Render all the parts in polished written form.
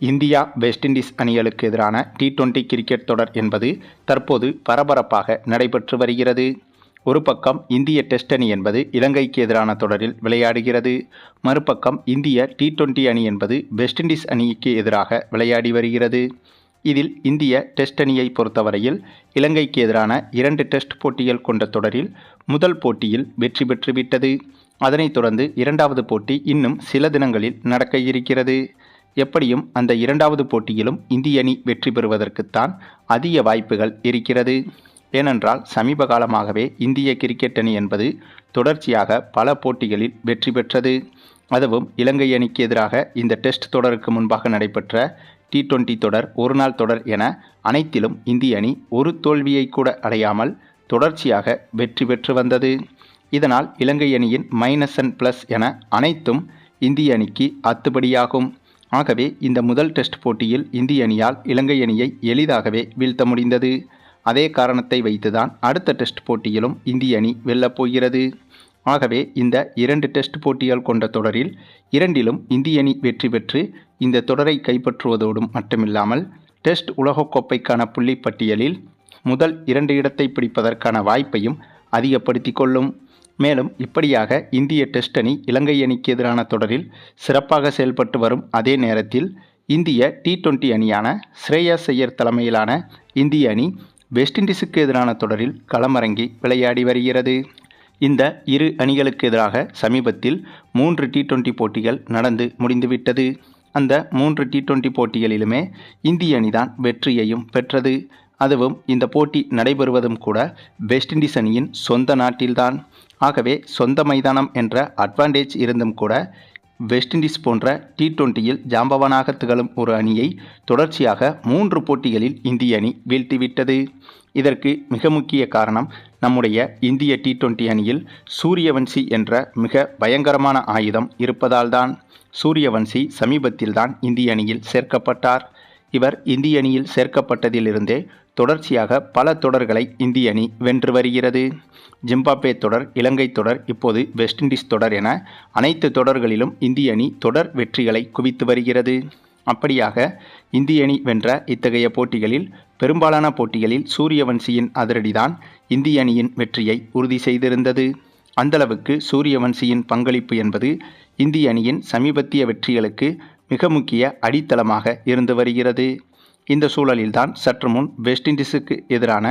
India west Indies அணிகளுக்கு எதிரான T20 cricket தொடர் என்பது தற்போது பரபரப்பாக நடைபெற்று வருகிறது. ஒரு பக்கம் இந்திய டெஸ்ட் அணி என்பது இலங்கைக்கு எதிரான தொடரில் விளையாடுகிறது. மறுபக்கம் இந்திய T20 அணி என்பது வெஸ்ட் இண்டீஸ் அணிக்கு எதிராக விளையாடி வருகிறது. இதில் இந்திய டெஸ்ட் அணியை பொறுத்தவரையில் இலங்கைக்கு எதிரான 2 டெஸ்ட் போட்டிகள் கொண்ட தொடரில் முதல் போட்டியில் வெற்றி பெற்றுவிட்டது. அதனைத் தொடர்ந்து இரண்டாவது போட்டி இன்னும் சில தினங்களில் நடக்க இருக்கிறது. எப்படியும் அந்த இரண்டாவது போட்டியிலும் இந்திய அணி வெற்றி பெறுவதற்குத்தான் அதிக வாய்ப்புகள் இருக்கிறது. ஏனென்றால் சமீப காலமாகவே இந்திய கிரிக்கெட் அணி என்பது தொடர்ச்சியாக பல போட்டிகளில் வெற்றி பெற்றது. அதுவும் இலங்கை அணிக்கு எதிராக இந்த டெஸ்ட் தொடருக்கு முன்பாக நடைபெற்ற T20 தொடர், ஒருநாள் தொடர் என அனைத்திலும் இந்திய அணி ஒரு தோல்வியை கூட அடையாமல் தொடர்ச்சியாக வெற்றி பெற்று வந்தது. இதனால் இலங்கை அணியின் மைனஸ் அண்ட் பிளஸ் என அனைத்தும் இந்திய அணிக்கு அத்துபடியாகும். ஆகவே இந்த முதல் டெஸ்ட் போட்டியில் இந்திய அணியால் இலங்கை அணியை எளிதாகவே வீழ்த்த முடிந்தது. அதே காரணத்தை வைத்துதான் அடுத்த டெஸ்ட் போட்டியிலும் இந்திய அணி வெல்லப் போகிறது. ஆகவே இந்த 2 டெஸ்ட் போட்டிகள் கொண்ட தொடரில் 2லும் இந்திய அணி வெற்றி பெற்று இந்த தொடரை கைப்பற்றுவதோடு மட்டுமில்லாமல் டெஸ்ட் உலகக்கோப்பைக்கான புள்ளி பட்டியலில் முதல் 2 இடத்தை பிடிப்பதற்கான வாய்ப்பையும் அதிகப்படுத்தி கொள்ளும். மேலும் இப்படியாக இந்திய டெஸ்ட் அணி இலங்கை அணிக்கு எதிரான தொடரில் சிறப்பாக செயல்பட்டு வரும் அதே நேரத்தில் இந்திய T20 அணியான ஸ்ரேயாஸ் ஐயர் தலைமையிலான இந்திய அணி வெஸ்ட் இண்டீஸுக்கு எதிரான தொடரில் களமிறங்கி விளையாடி வருகிறது. இந்த இரு அணிகளுக்கு எதிராக சமீபத்தில் 3 T20 போட்டிகள் நடந்து முடிந்துவிட்டது. அந்த 3 T20 போட்டிகளிலுமே இந்திய அணிதான் வெற்றியையும் பெற்றது. அதுவும் இந்த போட்டி நடைபெறுவதும் கூட வெஸ்ட் இண்டீஸ் அணியின் சொந்த நாட்டில்தான். ஆகவே சொந்த மைதானம் என்ற அட்வான்டேஜ் இருந்தும் கூட வெஸ்ட் இண்டீஸ் போன்ற T20யில் ஜாம்பவானாக திகழும் ஒரு அணியை தொடர்ச்சியாக 3 போட்டிகளில் இந்திய அணி வீழ்த்திவிட்டது. இதற்கு மிக முக்கிய காரணம் நம்முடைய இந்திய T20 அணியில் சூரியவன்சி என்ற மிக பயங்கரமான ஆயுதம் இருப்பதால்தான். சூரியவன்சி சமீபத்தில்தான் இந்திய அணியில் சேர்க்கப்பட்டார். இவர் இந்திய அணியில் சேர்க்கப்பட்டதிலிருந்தே தொடர்ச்சியாக பல தொடர்களை இந்திய அணி வென்று வருகிறது. ஜிம்பாப்வே தொடர், இலங்கை தொடர், இப்போது வெஸ்ட் இண்டீஸ் தொடர் என அனைத்து தொடர்களிலும் இந்திய அணி தொடர் வெற்றிகளை குவித்து வருகிறது. அப்படியாக இந்திய அணி வென்ற இத்தகைய போட்டிகளில் பெரும்பாலான போட்டிகளில் சூரியவன்சியின் அதிரடிதான் இந்திய அணியின் வெற்றியை உறுதி செய்திருந்தது. அந்தளவுக்கு சூரியவன்சியின் பங்களிப்பு என்பது இந்திய அணியின் சமீபத்திய வெற்றிகளுக்கு மிக முக்கிய அடித்தளமாக இருந்து வருகிறது. இந்த சூழலில்தான் சற்று முன் வெஸ்ட் இண்டீஸுக்கு எதிரான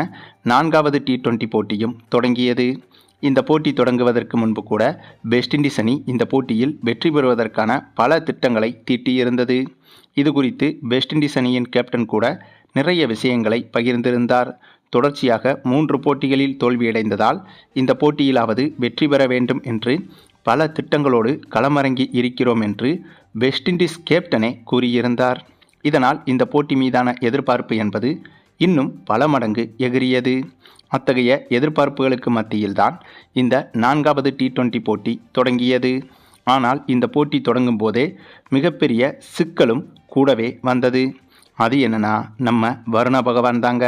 4வது T20 போட்டியும் தொடங்கியது. இந்த போட்டி தொடங்குவதற்கு முன்பு கூட வெஸ்ட் இண்டீஸ் அணி இந்த போட்டியில் வெற்றி பெறுவதற்கான பல திட்டங்களை தீட்டியிருந்தது. இது குறித்து வெஸ்ட் இண்டீஸ் அணியின் கேப்டன் கூட நிறைய விஷயங்களை பகிர்ந்திருந்தார். தொடர்ச்சியாக 3 போட்டிகளில் தோல்வியடைந்ததால் இந்த போட்டியிலாவது வெற்றி பெற வேண்டும் என்று பல திட்டங்களோடு களமிறங்கி இருக்கிறோம் என்று வெஸ்ட் இண்டீஸ் கேப்டனே கூறியிருந்தார். இதனால் இந்த போட்டி மீதான எதிர்பார்ப்பு என்பது இன்னும் பல மடங்கு எகிரியது. அத்தகைய எதிர்பார்ப்புகளுக்கு மத்தியில்தான் இந்த 4வது T20 போட்டி தொடங்கியது. ஆனால் இந்த போட்டி தொடங்கும் போதே மிகப்பெரிய சிக்கலும் கூடவே வந்தது. அது என்னன்னா, நம்ம வருண பகவான் தாங்க.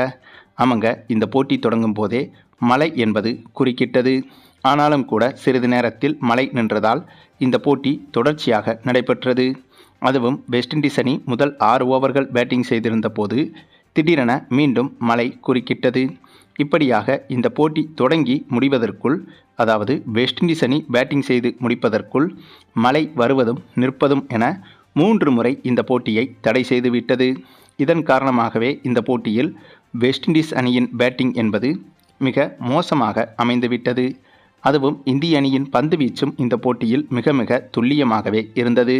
ஆமாங்க, இந்த போட்டி தொடங்கும் போதே மழை என்பது குறுக்கிட்டது. ஆனாலும் கூட சிறிது நேரத்தில் மழை நின்றதால் இந்த போட்டி தொடர்ச்சியாக நடைபெற்றது. அதுவும் வெஸ்ட் இண்டீஸ் அணி முதல் 6 ஓவர்கள் பேட்டிங் செய்திருந்த போது திடீரென மீண்டும் மழை குறுக்கிட்டது. இப்படியாக இந்த போட்டி தொடங்கி முடிவதற்குள், அதாவது வெஸ்ட் இண்டீஸ் அணி பேட்டிங் செய்து முடிப்பதற்குள் மழை வருவதும் நிற்பதும் என 3 முறை இந்த போட்டியை தடை செய்துவிட்டது. இதன் காரணமாகவே இந்த போட்டியில் வெஸ்ட் இண்டீஸ் அணியின் பேட்டிங் என்பது மிக மோசமாக அமைந்துவிட்டது. அதுவும் இந்திய அணியின் பந்து வீச்சும் இந்த போட்டியில் மிக மிக துல்லியமாகவே இருந்தது.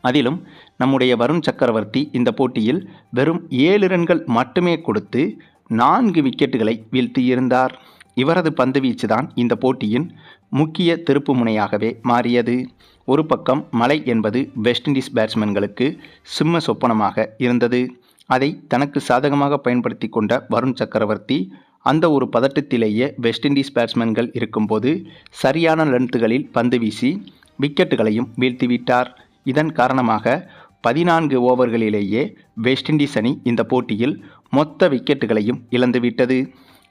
அதிலும் நம்முடைய வருண் சக்கரவர்த்தி இந்த போட்டியில் வெறும் 7 ரன்கள் மட்டுமே கொடுத்து 4 விக்கெட்டுகளை வீழ்த்தியிருந்தார். இவரது பந்து வீச்சுதான் இந்த போட்டியின் முக்கிய திருப்பு முனையாகவே மாறியது. ஒரு பக்கம் மழை என்பது வெஸ்ட் இண்டீஸ் பேட்ஸ்மேன்களுக்கு சிம்ம சொப்பனமாக இருந்தது. அதை தனக்கு சாதகமாக பயன்படுத்தி கொண்ட வருண் சக்கரவர்த்தி அந்த ஒரு பதட்டத்திலேயே வெஸ்ட் இண்டீஸ் பேட்ஸ்மேன்கள் இருக்கும்போது சரியான லென்த்துகளில் பந்து வீசி விக்கெட்டுகளையும் வீழ்த்திவிட்டார். இதன் காரணமாக 14 ஓவர்களிலேயே வெஸ்ட் இண்டீஸ் அணி இந்த போட்டியில் மொத்த விக்கெட்டுகளையும் இழந்துவிட்டது.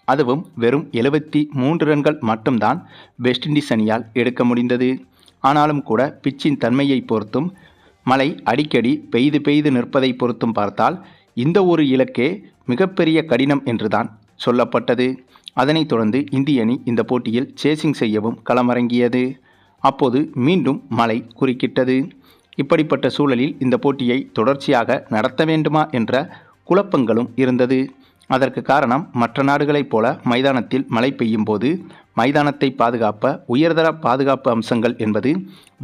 அதுவும் வெறும் 73 ரன்கள் மட்டும்தான் வெஸ்ட் இண்டீஸ் அணியால் எடுக்க முடிந்தது. ஆனாலும் கூட பிச்சின் தன்மையை பொறுத்தும் மழை அடிக்கடி பெய்து பெய்து நிற்பதை பொறுத்தும் பார்த்தால் இந்த ஒரு இலக்கே மிகப்பெரிய கடினம் என்றுதான் சொல்லப்பட்டது. அதனைத் தொடர்ந்து இந்திய அணி இந்த போட்டியில் சேசிங் செய்யவும் களமிறங்கியது. அப்போது மீண்டும் மழை குறுக்கிட்டது. இப்படிப்பட்ட சூழலில் இந்த போட்டியை தொடர்ச்சியாக நடத்த வேண்டுமா என்ற குழப்பங்களும் இருந்தது. அதற்கு காரணம், மற்ற நாடுகளைப் போல மைதானத்தில் மழை பெய்யும் போது மைதானத்தை பாதுகாப்ப உயர்தர பாதுகாப்பு அம்சங்கள் என்பது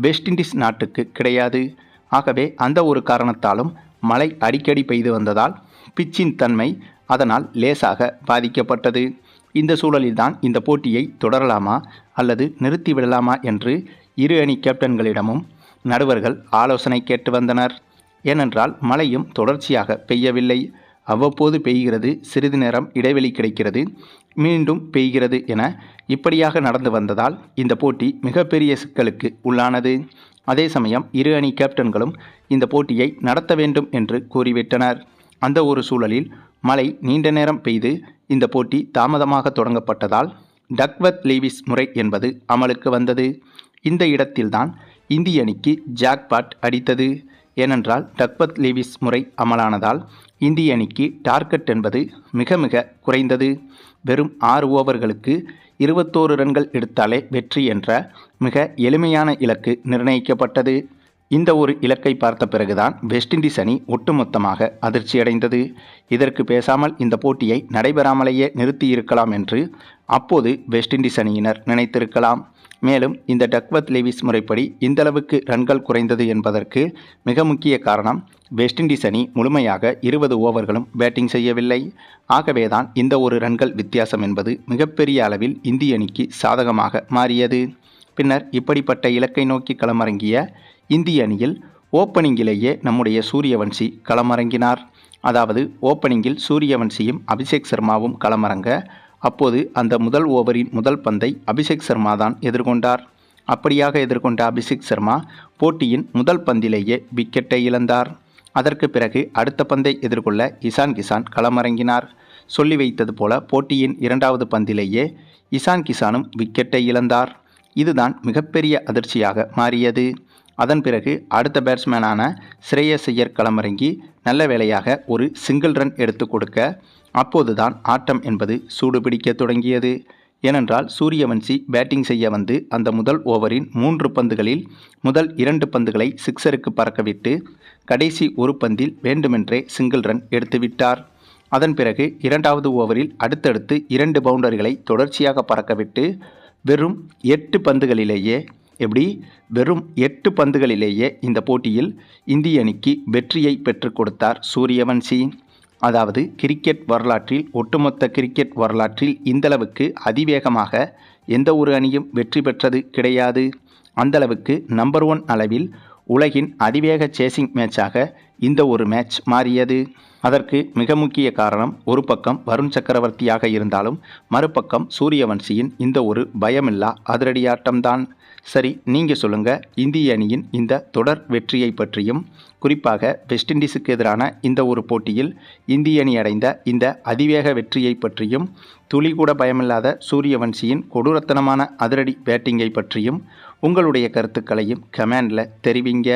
வெஸ்ட் இண்டீஸ் நாட்டுக்கு கிடையாது. ஆகவே அந்த ஒரு காரணத்தாலும் மழை அடிக்கடி பெய்து வந்ததால் பிச்சின் தன்மை அதனால் லேசாக பாதிக்கப்பட்டது. இந்த சூழலில்தான் இந்த போட்டியை தொடரலாமா அல்லது நிறுத்திவிடலாமா என்று இரு அணி கேப்டன்களிடமும் நடுவர்கள் ஆலோசனை கேட்டு வந்தனர். ஏனென்றால் மழையும் தொடர்ச்சியாக பெய்யவில்லை. அவ்வப்போது பெய்கிறது, சிறிது நேரம் இடைவெளி கிடைக்கிறது, மீண்டும் பெய்கிறது என இப்படியாக நடந்து வந்ததால் இந்த போட்டி மிகப்பெரிய சிக்கலுக்கு உள்ளானது. அதே சமயம் இரு அணி கேப்டன்களும் இந்த போட்டியை நடத்த வேண்டும் என்று கூறிவிட்டனர். அந்த ஒரு சூழலில் மழை நீண்ட நேரம் பெய்து இந்த போட்டி தாமதமாக தொடங்கப்பட்டதால் டக்வர்த் லீவிஸ் முறை என்பது அமலுக்கு வந்தது. இந்த இடத்தில்தான் இந்திய அணிக்கு ஜாக்பாட் அடித்தது. ஏனென்றால் டக்வர்த் லீவிஸ் முறை அமலானதால் இந்திய அணிக்கு டார்கெட் என்பது மிக மிக குறைந்தது. வெறும் 6 ஓவர்களுக்கு 21 ரன்கள் எடுத்தாலே வெற்றி என்ற மிக எளிமையான இலக்கு நிர்ணயிக்கப்பட்டது. இந்த ஒரு இலக்கை பார்த்த பிறகுதான் வெஸ்ட் இண்டீஸ் அணி ஒட்டுமொத்தமாக அதிர்ச்சியடைந்தது. இதற்கு பேசாமல் இந்த போட்டியை நடைபெறாமலேயே நிறுத்தியிருக்கலாம் என்று அப்போது வெஸ்ட் இண்டீஸ் அணியினர் நினைத்திருக்கலாம். மேலும் இந்த டக்வர்த் லீவிஸ் முறைப்படி இந்தளவுக்கு ரன்கள் குறைந்தது என்பதற்கு மிக முக்கிய காரணம், வெஸ்ட் இண்டீஸ் அணி முழுமையாக 20 ஓவர்களும் பேட்டிங் செய்யவில்லை. ஆகவேதான் இந்த ஒரு ரன்கள் வித்தியாசம் என்பது மிகப்பெரிய அளவில் இந்திய அணிக்கு சாதகமாக மாறியது. பின்னர் இப்படிப்பட்ட இலக்கை நோக்கி களமிறங்கிய இந்திய அணியில் ஓப்பனிங்கிலேயே நம்முடைய சூரியவன்சி களமிறங்கினார். அதாவது ஓப்பனிங்கில் சூரியவன்சியும் அபிஷேக் சர்மாவும் களமிறங்க, அப்போது அந்த முதல் ஓவரின் முதல் பந்தை அபிஷேக் சர்மா தான் எதிர்கொண்டார். அப்படியாக எதிர்கொண்ட அபிஷேக் சர்மா போட்டியின் முதல் பந்திலேயே விக்கெட்டை இழந்தார். அதற்கு பிறகு அடுத்த பந்தை எதிர்கொள்ள இசான் கிசான் களமிறங்கினார். சொல்லி வைத்தது போல போட்டியின் 2வது பந்திலேயே இசான் கிசானும் விக்கெட்டை இழந்தார். இதுதான் மிகப்பெரிய அதிர்ச்சியாக மாறியது. அதன் பிறகு அடுத்த பேட்ஸ்மேனான ஸ்ரேயஸ் ஐயர் களமிறங்கி நல்ல வேளையாக ஒரு சிங்கிள் ரன் எடுத்து கொடுக்க, அப்போதுதான் ஆட்டம் என்பது சூடுபிடிக்க தொடங்கியது. ஏனென்றால் சூரியவன்சி பேட்டிங் செய்ய வந்து அந்த முதல் ஓவரின் 3 பந்துகளில் முதல் 2 பந்துகளை சிக்ஸருக்கு பறக்கவிட்டு கடைசி ஒரு பந்தில் வேண்டுமென்றே சிங்கிள் ரன் எடுத்துவிட்டார். அதன் பிறகு 2வது ஓவரில் அடுத்தடுத்து 2 பவுண்டரிகளை தொடர்ச்சியாக பறக்கவிட்டு வெறும் 8 பந்துகளிலேயே இந்த போட்டியில் இந்திய அணிக்கு வெற்றியை பெற்றுக் கொடுத்தார் சூரியவன்சி. அதாவது கிரிக்கெட் வரலாற்றில், ஒட்டுமொத்த கிரிக்கெட் வரலாற்றில் இந்தளவுக்கு அதிவேகமாக எந்த ஒரு அணியும் வெற்றி பெற்றது கிடையாது. அந்தளவுக்கு நம்பர் 1 அளவில் உலகின் அதிவேக சேசிங் மேட்சாக இந்த ஒரு மேட்ச் மாறியது. அதற்கு மிக முக்கிய காரணம், ஒரு பக்கம் வருண் சக்கரவர்த்தியாக இருந்தாலும் மறுபக்கம் சூரியவன்சியின் இந்த ஒரு பயமில்லா அதிரடியாட்டம்தான். சரி, நீங்கள் சொல்லுங்கள், இந்திய அணியின் இந்த தொடர் வெற்றியை பற்றியும் குறிப்பாக வெஸ்ட் இண்டீஸுக்கு எதிரான இந்த ஒரு போட்டியில் இந்திய அணி அடைந்த இந்த அதிவேக வெற்றியை பற்றியும் துளி கூட பயமில்லாத சூரியவன்சியின் கொடூரத்தனமான அதிரடி பேட்டிங்கை பற்றியும் உங்களுடைய கருத்துக்களையும் கமெண்டில் தெரிவிங்க.